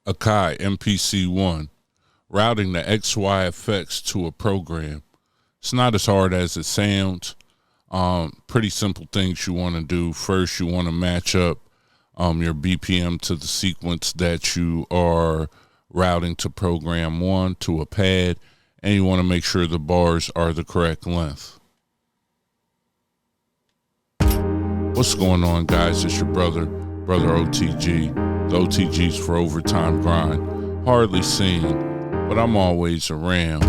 Akai MPC One, routing the XYFX to a program. It's not as hard as it sounds. Pretty simple things you want to do. First, you want to match up your BPM to the sequence that you are routing to program 1 to a pad, and you want to make sure the bars are the correct length. What's going on, guys? It's your brother OTG. The OTG's for Overtime Grind. Hardly seen, but I'm always around.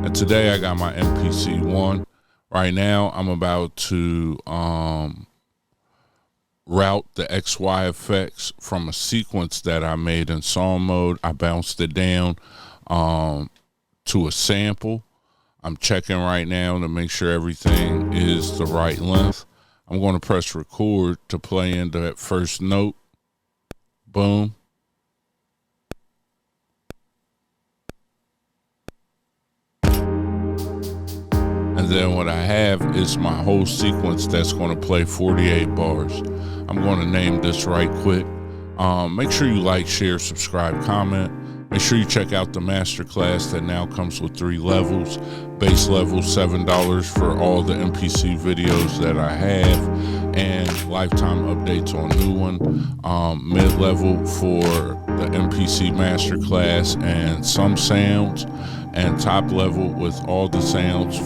And today I got my MPC One. Right now I'm about to route the XYFX from a sequence that I made in song mode. I bounced it down to a sample. I'm checking right now to make sure everything is the right length. I'm going to press record to play into that first note. Boom. And then what I have is my whole sequence that's going to play 48 bars. I'm going to name this right quick. Make sure you like, share, subscribe, comment. Make sure you check out the masterclass that now comes with 3 levels. Base level, $7 for all the MPC videos that I have, and lifetime updates on new one. Mid-level for the MPC masterclass and some sounds, and top level with all the sounds,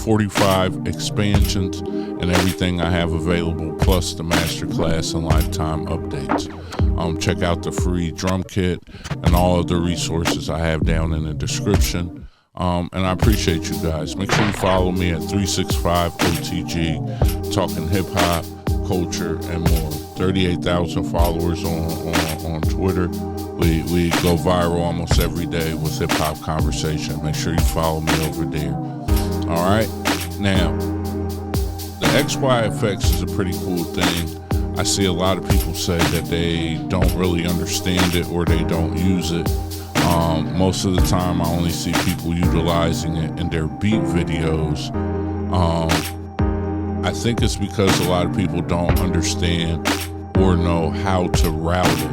45 expansions and everything I have available, plus the masterclass and lifetime updates. Check out the free drum kit and all of the resources I have down in the description. And I appreciate you guys. Make sure you follow me at 365 OTG, talking hip hop, culture, and more. 38,000 followers on Twitter. We go viral almost every day with hip hop conversation. Make sure you follow me over there. All right. Now, the XYFX is a pretty cool thing. I see a lot of people say that they don't really understand it or they don't use it. Most of the time, I only see people utilizing it in their beat videos. I think it's because a lot of people don't understand or know how to route it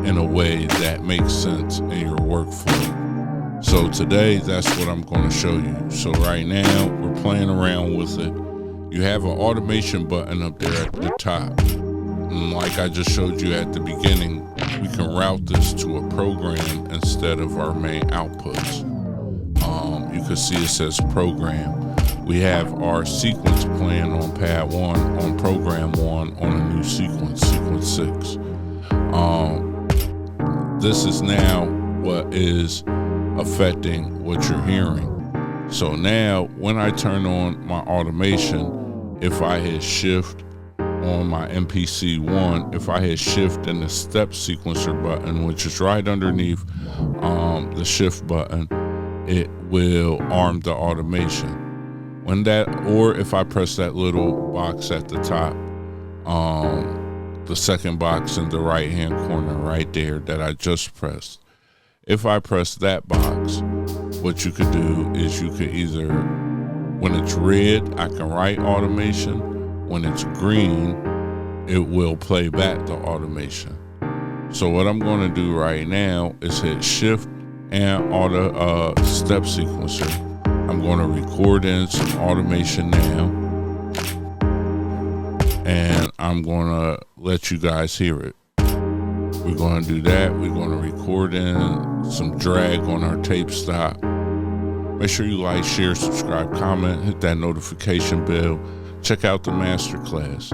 in a way that makes sense in your workflow. So today, that's what I'm going to show you. So right now, we're playing around with it. You have an automation button up there at the top. And like I just showed you at the beginning, we can route this to a program instead of our main outputs. You can see it says program. We have our sequence playing on pad 1, on program 1, on a new sequence 6. This is now what is affecting what you're hearing. So now when I turn on my automation, if I hit shift on my MPC One, if I hit shift and the step sequencer button, which is right underneath the shift button, it will arm the automation. When that, or if I press that little box at the top, the second box in the right hand corner right there that I just pressed, if I press that box, what you could do is you could either, when it's red, I can write automation. When it's green, it will play back the automation. So what I'm going to do right now is hit shift and auto step sequencer. I'm going to record in some automation now, and I'm going to let you guys hear it. We're going to do that. We're going to record in some drag on our tape stop. Make sure you like, share, subscribe, comment, hit that notification bell. Check out the masterclass.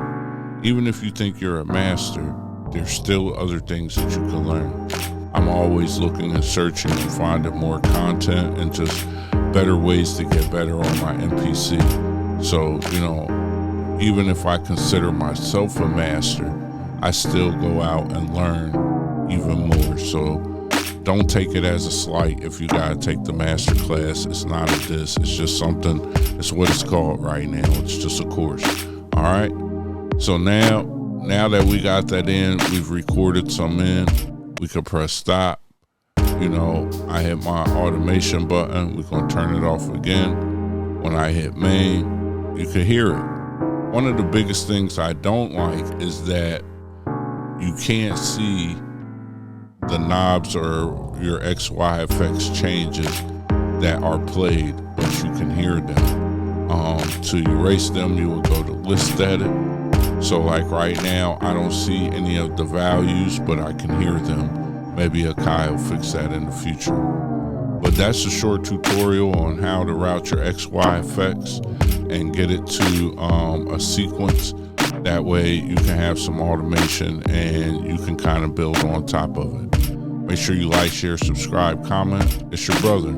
Even if you think you're a master, there's still other things that you can learn. I'm always looking and searching and finding more content and just better ways to get better on my MPC. So, even if I consider myself a master, I still go out and learn even more. So don't take it as a slight if you gotta take the master class. It's not a diss, it's just something, it's what it's called right now. It's just a course. All right. So now that we got that in, we've recorded some in, we can press stop. I hit my automation button. We're gonna turn it off again. When I hit main, you can hear it. One of the biggest things I don't like is that you you can't see the knobs or your XYFX changes that are played, but you can hear them. To erase them, you will go to list edit. So like right now, I don't see any of the values, but I can hear them. Maybe Akai will fix that in the future. But that's a short tutorial on how to route your XYFX and get it to a sequence. That way you can have some automation and you can kind of build on top of it. Make sure you like, share, subscribe, comment. It's your brother.